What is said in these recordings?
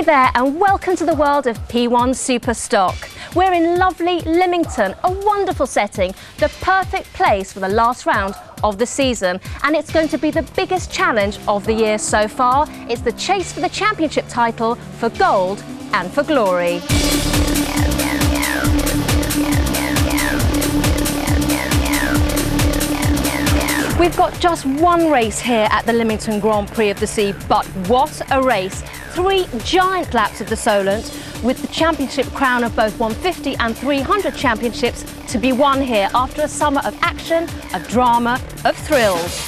there and welcome to the world of P1 Superstock. We're in lovely Lymington, a wonderful setting, the perfect place for the last round of the season, and it's going to be the biggest challenge of the year so far. It's the chase for the championship title, for gold and for glory. We've got just one race here at the Lymington Grand Prix of the Sea, but what a race! 3 giant laps of the Solent, with the championship crown of both 150 and 300 championships to be won here after a summer of action, of drama, of thrills.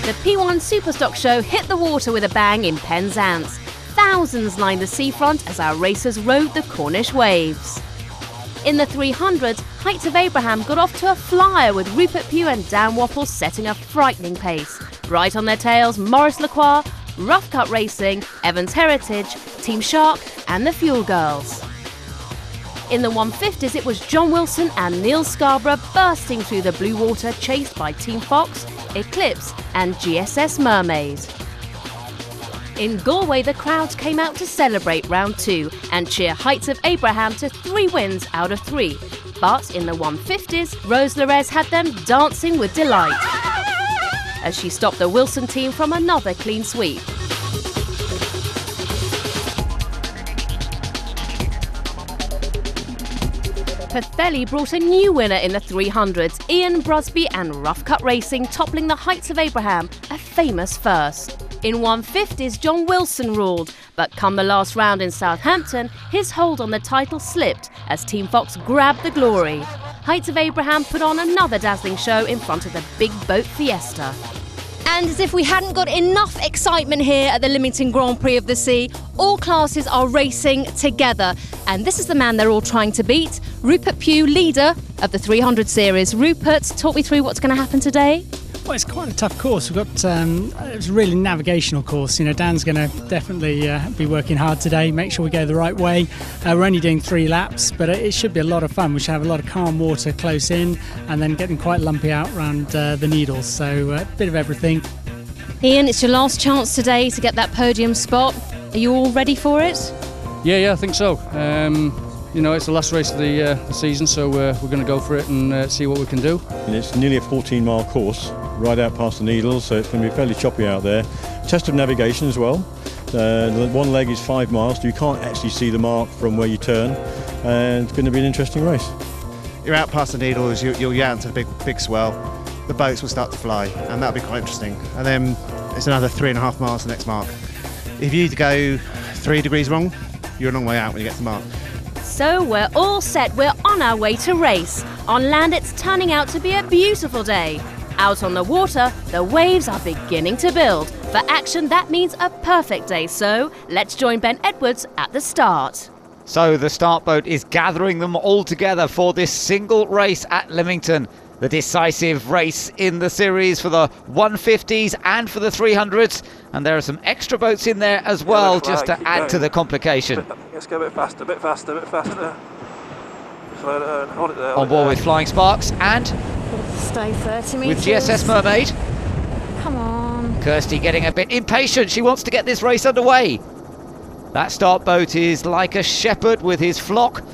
The P1 Superstock show hit the water with a bang in Penzance. Thousands lined the seafront as our racers rode the Cornish waves. In the 300s, Heights of Abraham got off to a flyer with Rupert Pugh and Dan Wapples setting a frightening pace. Right on their tails, Maurice Lacroix, Rough Cut Racing, Evans Heritage, Team Shark and the Fuel Girls. In the 150s, it was John Wilson and Neil Scarborough bursting through the blue water, chased by Team Fox, Eclipse and GSS Mermaid. In Galway, the crowds came out to celebrate round 2 and cheer Heights of Abraham to 3 wins out of 3. But in the 150s, Rose Lorez had them dancing with delight as she stopped the Wilson team from another clean sweep. Pathelli brought a new winner in the 300s, Ian Brusby and Rough Cut Racing toppling the Heights of Abraham, a famous first. In 150s, John Wilson ruled, but come the last round in Southampton, his hold on the title slipped as Team Fox grabbed the glory. Heights of Abraham put on another dazzling show in front of the Big Boat Fiesta. And as if we hadn't got enough excitement here at the Lymington Grand Prix of the Sea, all classes are racing together. And this is the man they're all trying to beat, Rupert Pugh, leader of the 300 series. Rupert, talk me through what's going to happen today. Well, it's quite a tough course. We've got it's a really navigational course. You know, Dan's going to definitely be working hard today. Make sure we go the right way. We're only doing 3 laps, but it should be a lot of fun. We should have a lot of calm water close in, and then getting quite lumpy out around the Needles. So a bit of everything. Ian, it's your last chance today to get that podium spot. Are you all ready for it? Yeah, I think so. You know, it's the last race of the season, so we're going to go for it and see what we can do. And it's nearly a 14-mile course, right out past the Needles, so it's going to be fairly choppy out there. Test of navigation as well. The one leg is 5 miles, so you can't actually see the mark from where you turn, and it's going to be an interesting race. You're out past the Needles, you'll out into the big swell. The boats will start to fly, and that'll be quite interesting. And then it's another 3.5 miles to the next mark. If you go 3 degrees wrong, you're a long way out when you get to the mark. So we're all set, we're on our way to race. On land it's turning out to be a beautiful day. Out on the water, the waves are beginning to build. For action, that means a perfect day, so let's join Ben Edwards at the start. So the start boat is gathering them all together for this single race at Lymington. The decisive race in the series for the 150s and for the 300s. And there are some extra boats in there as well, just to add to the complication. Let's go a bit faster, a bit faster, a bit faster. Slow it down, hold it there. On board with Flying Sparks and stay 30 metres. with GSS Mermaid. Come on. Kirsty getting a bit impatient. She wants to get this race underway. That start boat is like a shepherd with his flock,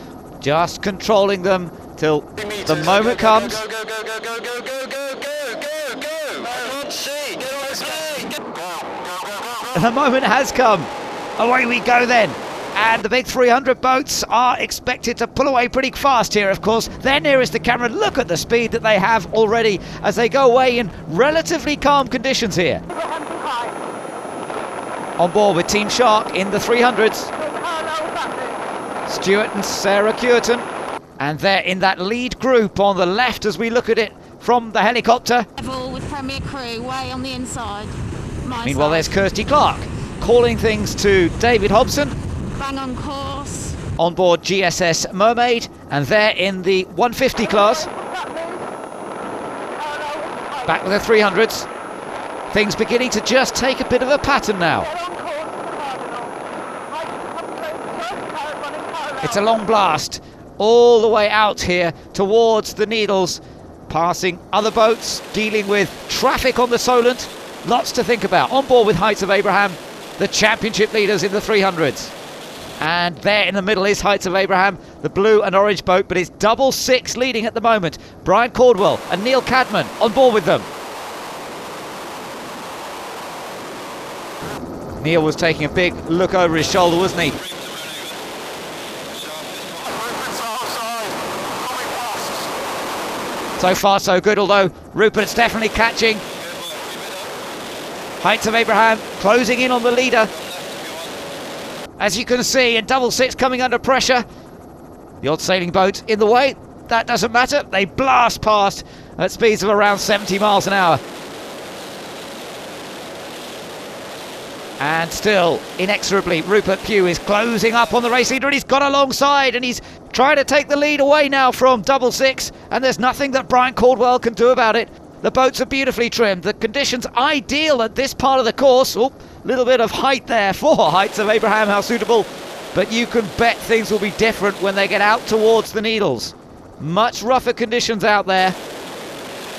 just controlling them till the moment comes. Go, go, go, go, go, go, go, go, go, go, go. I can't see. Get away from me. The moment has come. Away we go then. And the big 300 boats are expected to pull away pretty fast here, of course. They're nearest the camera. Look at the speed that they have already as they go away in relatively calm conditions here. On board with Team Shark in the 300s. Stuart and Sarah Cureton. And they're in that lead group on the left as we look at it from the helicopter. With Premier Crew way on the inside. Meanwhile, there's Kirsty Clark calling things to David Hobson. Bang on course. On board GSS Mermaid, and they're in the 150 class. Back with the 300s. Things beginning to just take a bit of a pattern now. It's a long blast all the way out here towards the Needles, passing other boats, dealing with traffic on the Solent. Lots to think about. On board with Heights of Abraham, the championship leaders in the 300s. And there in the middle is Heights of Abraham, the blue and orange boat, but it's double six leading at the moment. Brian Caldwell and Neil Cadman on board with them. Neil was taking a big look over his shoulder, wasn't he? So far so good, although Rupert's definitely catching. Heights of Abraham closing in on the leader. As you can see, in double six coming under pressure. The odd sailing boat in the way. That doesn't matter. They blast past at speeds of around 70 miles an hour. And still, inexorably, Rupert Pugh is closing up on the race leader, and he's got alongside, and he's trying to take the lead away now from double six, and there's nothing that Brian Caldwell can do about it. The boats are beautifully trimmed. The conditions ideal at this part of the course. Oh, little bit of height there for Heights of Abraham, how suitable. But you can bet things will be different when they get out towards the Needles. Much rougher conditions out there,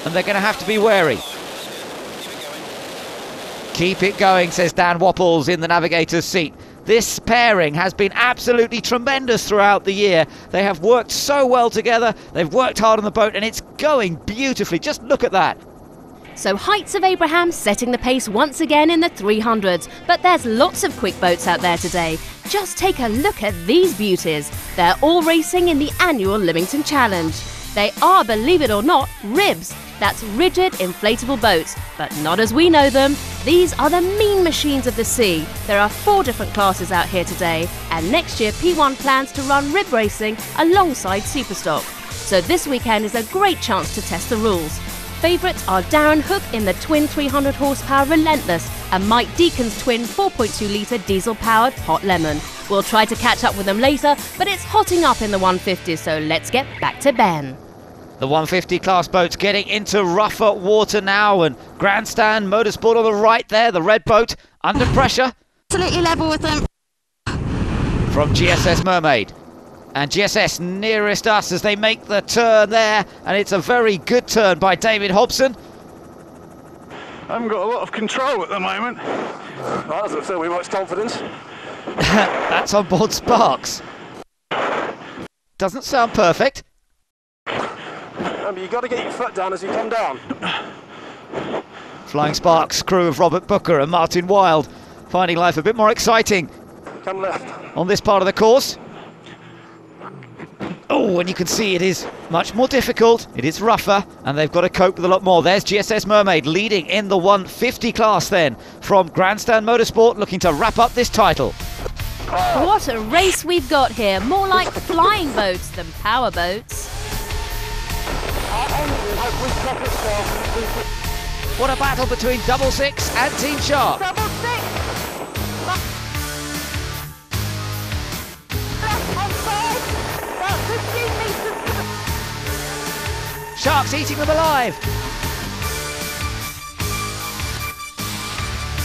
and they're going to have to be wary. Keep it going, says Dan Wapples in the navigator's seat. This pairing has been absolutely tremendous throughout the year. They have worked so well together. They've worked hard on the boat, and it's going beautifully. Just look at that. So Heights of Abraham setting the pace once again in the 300s. But there's lots of quick boats out there today. Just take a look at these beauties. They're all racing in the annual Lymington Challenge. They are, believe it or not, ribs. That's rigid inflatable boats, but not as we know them. These are the mean machines of the sea. There are 4 different classes out here today, and next year P1 plans to run rib racing alongside Superstock. So this weekend is a great chance to test the rules. Favourites are Darren Hook in the twin 300 horsepower Relentless and Mike Deacon's twin 4.2 litre diesel-powered Hot Lemon. We'll try to catch up with them later, but it's hotting up in the 150s, so let's get back to Ben. The 150 class boats getting into rougher water now, and Grandstand Motorsport on the right there, the red boat, under pressure. Absolutely level with them. From GSS Mermaid. And GSS nearest us as they make the turn there, and it's a very good turn by David Hobson. I haven't got a lot of control at the moment. That doesn't fill me much confidence. That's on board Sparks. Doesn't sound perfect. You've got to get your foot down as you come down. Flying Sparks crew of Robert Booker and Martin Wilde finding life a bit more exciting. Come left. On this part of the course. Oh, and you can see it is much more difficult. It is rougher, and they've got to cope with a lot more. There's GSS Mermaid leading in the 150 class then from Grandstand Motorsport, looking to wrap up this title. What a race we've got here. More like flying boats than powerboats. What a battle between Double Six and Team Shark. Double six. Left on side. About 15 metres to the... Sharks eating them alive.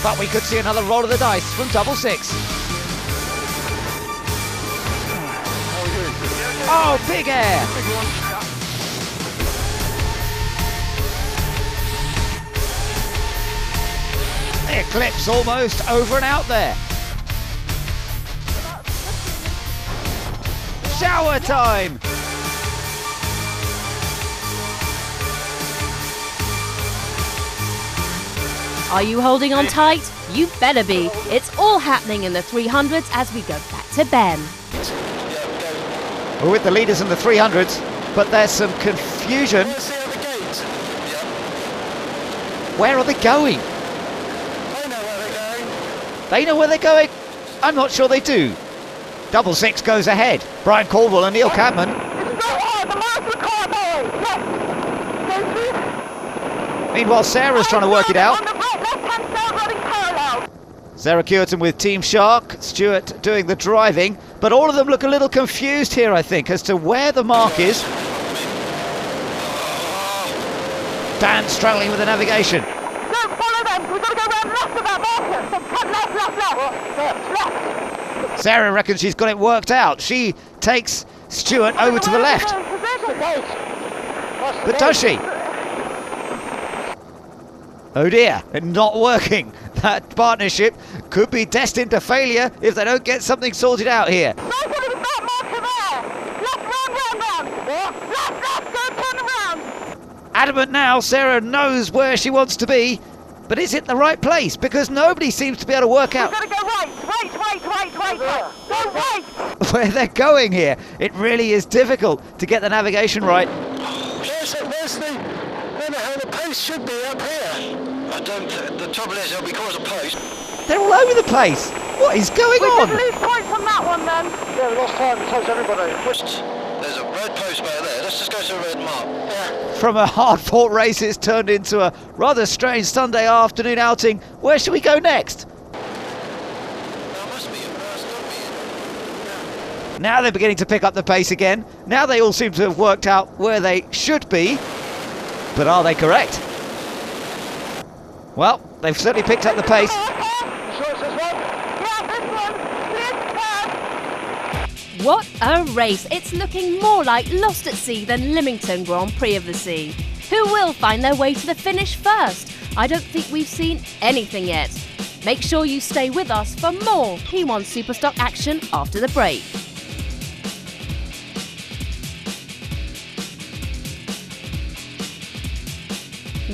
But we could see another roll of the dice from Double Six. Oh, big air. Eclipse almost over and out there. Shower time. Are you holding on tight? You better be. It's all happening in the 300s as we go back to Ben. We're with the leaders in the 300s, but there's some confusion. Where are they going? They know where they're going? I'm not sure they do. Double Six goes ahead. Brian Caldwell and Neil Cadman. Meanwhile, Sarah's trying to work it out. Sarah Curtin with Team Shark, Stuart doing the driving, but all of them look a little confused here, I think, as to where the mark is. Dan struggling with the navigation. Don't follow them. We've got to go round left of that marker. So cut left. Sarah reckons she's got it worked out. She takes Stuart over to the left. But does she? Oh dear, it's not working. that partnership could be destined to failure if they don't get something sorted out here. Adamant now, Sarah knows where she wants to be, but is it the right place? Because nobody seems to be able to work out We've got to go right. Go right. where they're going here. It really is difficult to get the navigation right. Where's the how the post should be up here? I don't. The trouble is, it'll be cause of post. They're all over the place. What is going on? We did lose points on that one then. Yeah, we lost time. It tells everybody. There's a red post back there. Let's just go to the red mark. Yeah. From a hard-fought race, it's turned into a rather strange Sunday afternoon outing. Where should we go next? Now they're beginning to pick up the pace again. Now they all seem to have worked out where they should be. But are they correct? Well, they've certainly picked up the pace. What a race! It's looking more like Lost at Sea than Lymington Grand Prix of the Sea. Who will find their way to the finish first? I don't think we've seen anything yet. Make sure you stay with us for more P1 Superstock action after the break.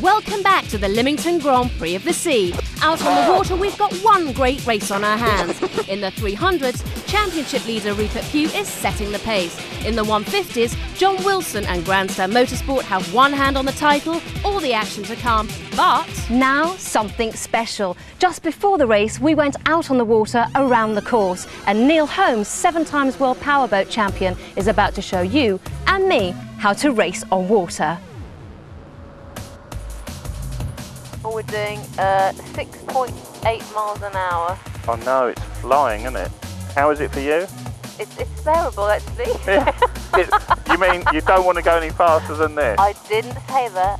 Welcome back to the Lymington Grand Prix of the Sea. Out on the water, we've got one great race on our hands. In the 300s, Championship leader Rupert Pugh is setting the pace. In the 150s, John Wilson and Grandstand Motorsport have one hand on the title, all the action to come. But now something special. Just before the race, we went out on the water around the course, and Neil Holmes, 7-time world powerboat champion, is about to show you and me how to race on water. We're doing 6.8 miles an hour. Oh no, it's flying, isn't it? How is it for you? It's bearable, actually. Yeah. You mean you don't want to go any faster than this? I didn't say that.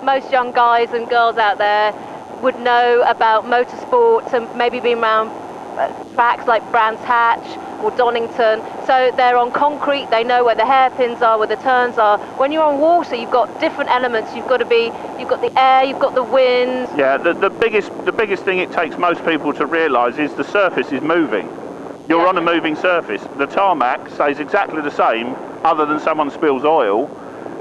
Most young guys and girls out there would know about motorsports and maybe been around tracks like Brands Hatch or Donington. So they're on concrete, they know where the hairpins are, where the turns are. When you're on water, you've got different elements. You've got the air, you've got the wind. Yeah, the biggest thing it takes most people to realise is the surface is moving. You're on a moving surface. The tarmac stays exactly the same, other than someone spills oil.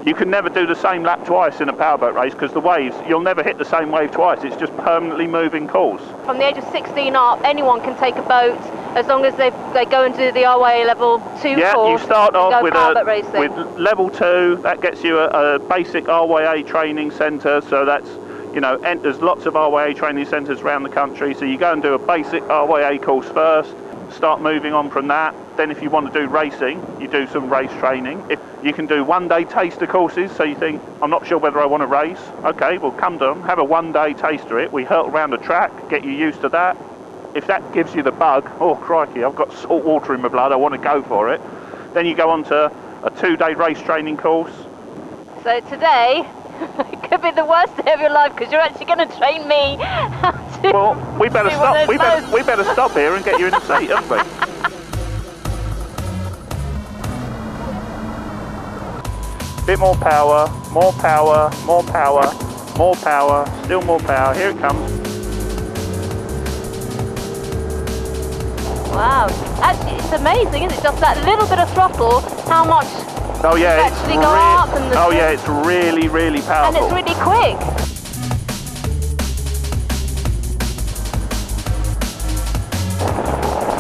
You can never do the same lap twice in a powerboat race because the waves, you'll never hit the same wave twice. It's just permanently moving course. From the age of 16 up, anyone can take a boat as long as they go and do the RYA level 2 yeah, course. You start off with level 2. That gets you a basic RYA training centre. So that's, you know, there's lots of RYA training centres around the country. So you go and do a basic RYA course first. Start moving on from that. Then if you want to do racing, you do some race training. If you can do one-day taster courses, so you think, I'm not sure whether I want to race. Okay, well, come to them, have a one-day taster it. We hurtle around the track, get you used to that. If that gives you the bug, oh crikey, I've got salt water in my blood, I want to go for it. Then you go on to a 2-day race training course. So today, it could be the worst day of your life because you're actually going to train me. Well, we better stop. We better stop here and get you in the seat, haven't we? Bit more power, more power, more power, more power, still more power. Here it comes. Wow, actually, it's amazing, isn't it? Just that little bit of throttle, how much oh yeah, actually go up. And oh yeah, it's really, really powerful. And it's really quick.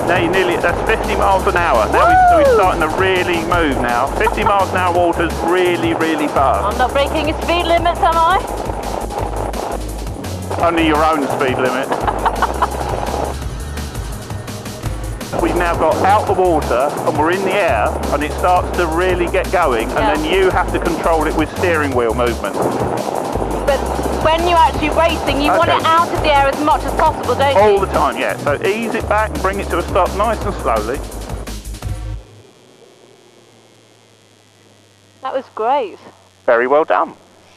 Now you're nearly, that's 50 miles an hour. Now we're starting to really move now. 50 miles an hour water's really, really fast. I'm not breaking your speed limits, am I? Only your own speed limit. We've now got out the water and we're in the air and it starts to really get going and then you have to control it with steering wheel movement. But when you're actually racing, you want it out of the air as much as possible, don't you? All the time, yeah. So ease it back and bring it to a stop nice and slowly. That was great. Very well done.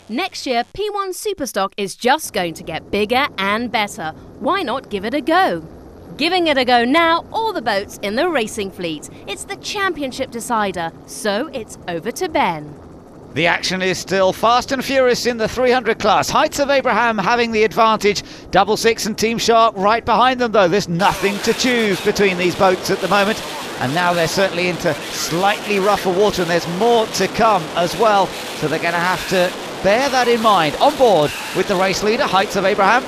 Next year, P1 Superstock is just going to get bigger and better. Why not give it a go? Giving it a go now, all the boats in the racing fleet. It's the championship decider, so it's over to Ben. The action is still fast and furious in the 300 class. Heights of Abraham having the advantage. Double Six and Team Shark right behind them, though. There's nothing to choose between these boats at the moment. And now they're certainly into slightly rougher water, and there's more to come as well. So they're going to have to bear that in mind. On board with the race leader, Heights of Abraham.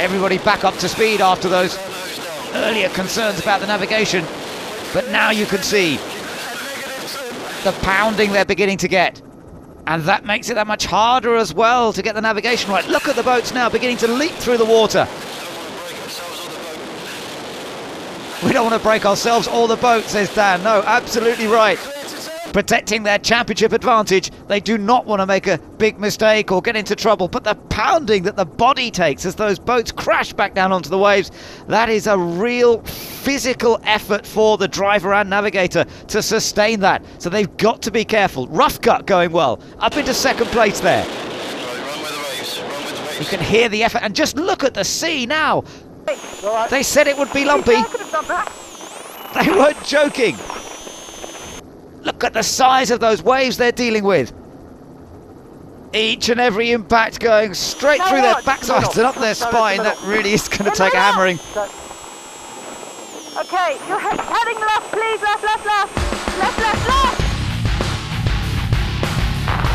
Everybody back up to speed after those earlier concerns about the navigation. But now you can see the pounding they're beginning to get. And that makes it that much harder as well to get the navigation right. Look at the boats now beginning to leap through the water. We don't want to break ourselves or the boat, says Dan. No, absolutely right. Protecting their championship advantage. They do not want to make a big mistake or get into trouble. But the pounding that the body takes as those boats crash back down onto the waves, that is a real physical effort for the driver and navigator to sustain that. So they've got to be careful. Rough cut going well. Up into second place there. You can hear the effort. And just look at the sea now. They said it would be lumpy. They weren't joking. Look at the size of those waves they're dealing with. Each and every impact going straight through their backsides and up their spine. That really is going to take a hammering. Okay, you're heading left, please. Left. Left.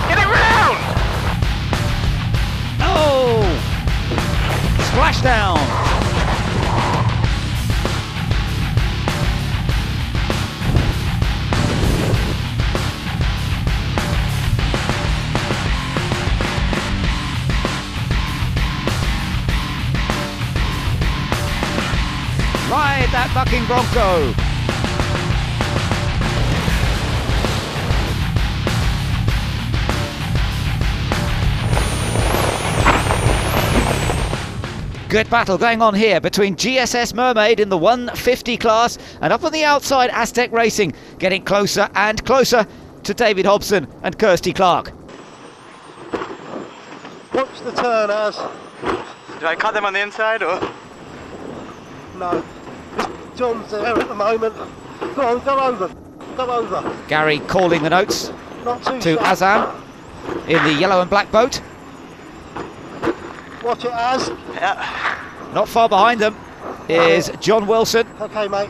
Get it round! Oh! Splashdown! Ride that bucking Bronco. Good battle going on here between GSS Mermaid in the 150 class and up on the outside Aztec Racing, getting closer and closer to David Hobson and Kirsty Clark. Watch the turn, Az. Do I cut them on the inside or? No. John's there at the moment. Go on, go over. Gary calling the notes to Azam in the yellow and black boat. Watch it, Az. Yeah. Not far behind them is John Wilson. Okay, mate.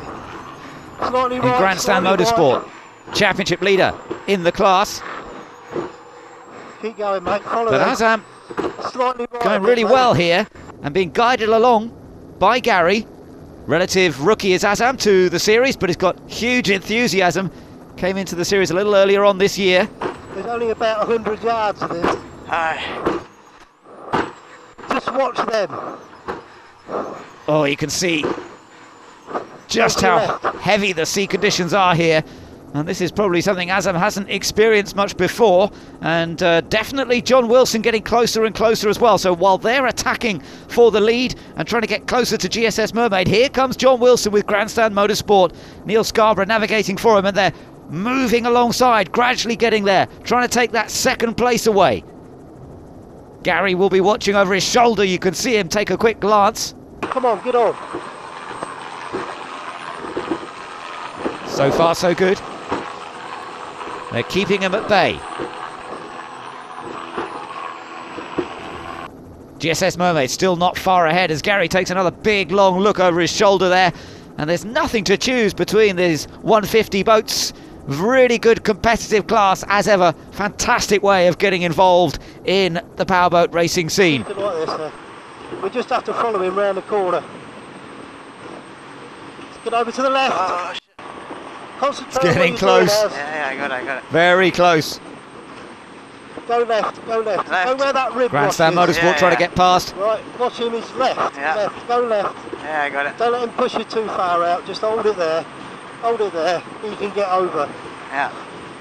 Slightly in right, Grandstand Motorsport. Right. Championship leader in the class. Keep going, mate. Follow but them. Azam slightly right going really well here and being guided along by Gary. Relative rookie is Azam to the series, but he's got huge enthusiasm. Came into the series a little earlier on this year. There's only about 100 yards of this. Aye. Just watch them. Oh, you can see just how heavy the sea conditions are here. And this is probably something Azam hasn't experienced much before. And definitely John Wilson getting closer and closer as well. So while they're attacking for the lead and trying to get closer to GSS Mermaid, here comes John Wilson with Grandstand Motorsport. Neil Scarborough navigating for him, and they're moving alongside, gradually getting there, trying to take that second place away. Gary will be watching over his shoulder. You can see him take a quick glance. Come on, get on. So far, so good. They're keeping him at bay. GSS Mermaid still not far ahead as Gary takes another big long look over his shoulder there. And there's nothing to choose between these 150 boats. Really good competitive class as ever. Fantastic way of getting involved in the powerboat racing scene. Like this, we just have to follow him round the corner. Let's get over to the left. Oh, Concentrate. It's getting close. Yeah, I got it. Very close. Go left. Go where that rib Grandstand Motorsport trying to get past. Right, watch him, he's left. Yeah. Left, go left. Yeah, I got it. Don't let him push you too far out, just hold it there. Hold it there, you can get over. Yeah.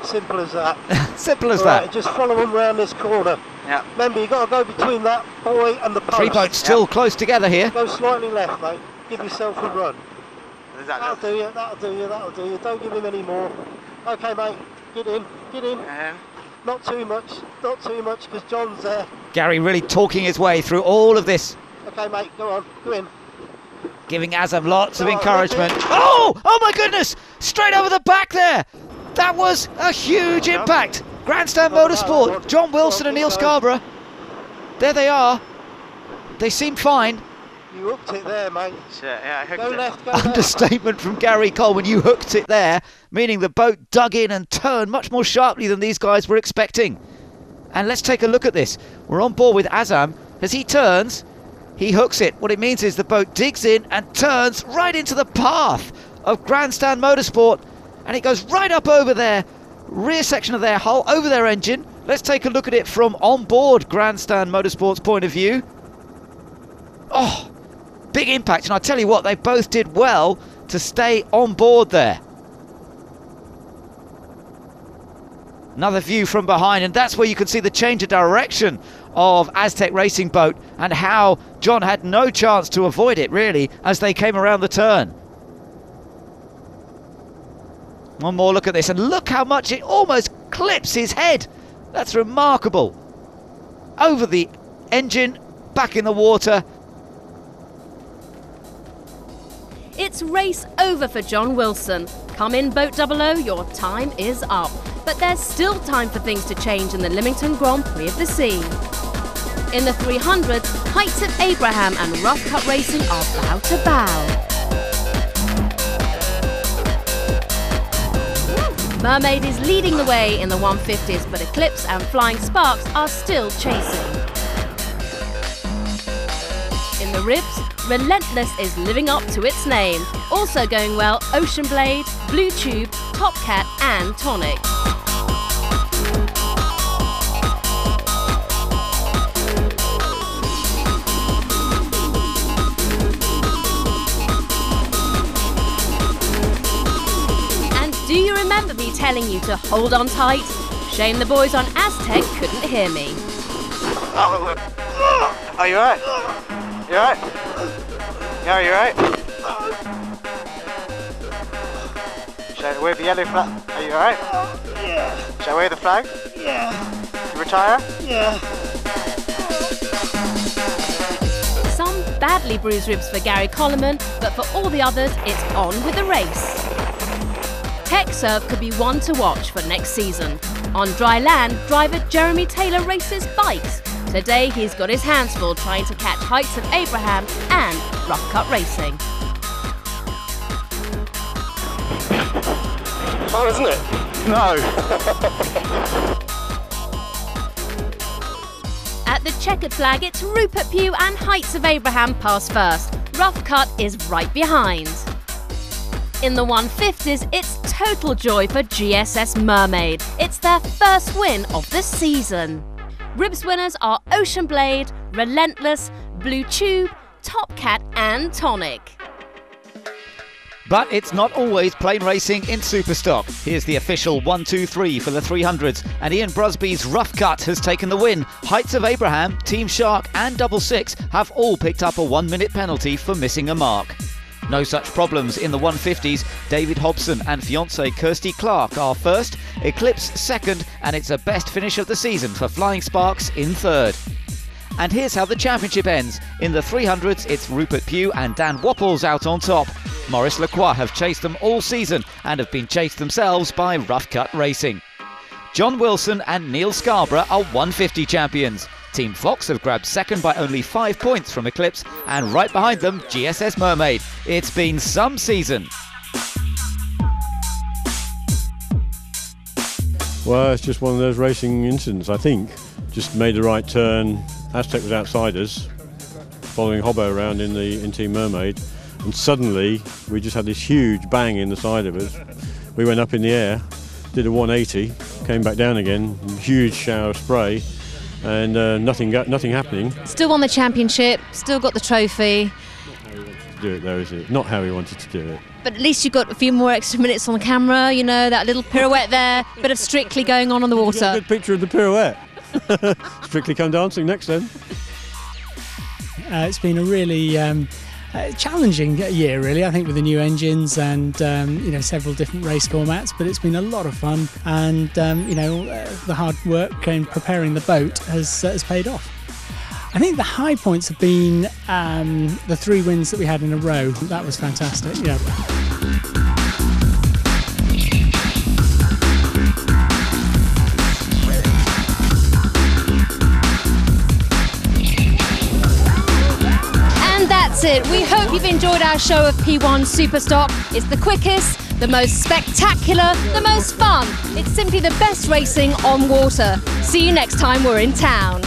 Simple as that. Simple as right, that. Just follow him round this corner. Yeah. Remember, you've got to go between that boy and the post. Three boats still close together here. Go slightly left, mate. Give yourself a run. That'll do you. Don't give him any more. Okay, mate, get in. Not too much, because John's there. Gary really talking his way through all of this. Okay, mate, go on, go in. giving Azam lots of encouragement. Oh my goodness! Straight over the back there! That was a huge impact. Grandstand Motorsport, John Wilson and Neil Scarborough. There they are. They seemed fine. You hooked it there, mate. Yeah, I hooked go it. left, go Understatement from Gary Coleman. You hooked it there, meaning the boat dug in and turned much more sharply than these guys were expecting. And let's take a look at this. We're on board with Azam. As he turns, he hooks it. What it means is the boat digs in and turns right into the path of Grandstand Motorsport, and it goes right up over their rear section of their hull, over their engine. Let's take a look at it from on board Grandstand Motorsport's point of view. Oh, big impact, and I tell you what, they both did well to stay on board there. Another view from behind, and that's where you can see the change of direction of Aztec Racing Boat and how John had no chance to avoid it, really, as they came around the turn. One more look at this, and look how much it almost clips his head. That's remarkable. Over the engine, back in the water. It's race over for John Wilson. Come in, Boat 00, your time is up. But there's still time for things to change in the Lymington Grand Prix of the Sea. In the 300s, Heights of Abraham and Rough Cut Racing are bow to bow. Mermaid is leading the way in the 150s, but Eclipse and Flying Sparks are still chasing. In the Ribs, Relentless is living up to its name. Also going well, Ocean Blade, Blue Tube, Top Cat and Tonic. Do you remember me telling you to hold on tight? Shame the boys on Aztec couldn't hear me. Are you alright? You alright? Yeah, you alright? Shall I wave the yellow flag? Are you alright? Yeah. Shall I wave the flag? Yeah. You retire? Yeah. Some badly bruised ribs for Gary Coleman, but for all the others, it's on with the race. Tech Serve could be one to watch for next season. On dry land, driver Jeremy Taylor races bikes. Today he's got his hands full trying to catch Heights of Abraham and Rough Cut Racing. Fun, isn't it? No. At the checkered flag, it's Rupert Pugh and Heights of Abraham pass first. Rough Cut is right behind. In the 150s, it's total joy for GSS Mermaid. It's their first win of the season. Ribs winners are Ocean Blade, Relentless, Blue Tube, Top Cat and Tonic. But it's not always plain racing in Superstock. Here's the official 1-2-3 for the 300s, and Ian Brusby's Rough Cut has taken the win. Heights of Abraham, Team Shark and Double Six have all picked up a 1-minute penalty for missing a mark. No such problems in the 150s. David Hobson and fiancée Kirsty Clark are first, Eclipse second, and it's a best finish of the season for Flying Sparks in third. And here's how the championship ends. In the 300s, it's Rupert Pugh and Dan Wapples out on top. Maurice Lacroix have chased them all season and have been chased themselves by Rough Cut Racing. John Wilson and Neil Scarborough are 150 champions. Team Fox have grabbed second by only 5 points from Eclipse, and right behind them, GSS Mermaid. It's been some season. Well, it's just one of those racing incidents, I think. Just made the right turn. Aztec was outside us, following Hobbo around in Team Mermaid, and suddenly we just had this huge bang in the side of us. We went up in the air, did a 180, came back down again, huge shower of spray, and nothing happening. Still won the championship, still got the trophy. Do it though, is it? Not how he wanted to do it. But at least you got a few more extra minutes on the camera, you know, that little pirouette there, bit of Strictly going on the water. A good picture of the pirouette. Strictly Come Dancing next then. It's been a really challenging year, really, I think, with the new engines and several different race formats, but it's been a lot of fun, and the hard work in preparing the boat has paid off. I think the high points have been the 3 wins that we had in a row. That was fantastic, yeah. And that's it. We hope you've enjoyed our show of P1 Superstock. It's the quickest, the most spectacular, the most fun. It's simply the best racing on water. See you next time we're in town.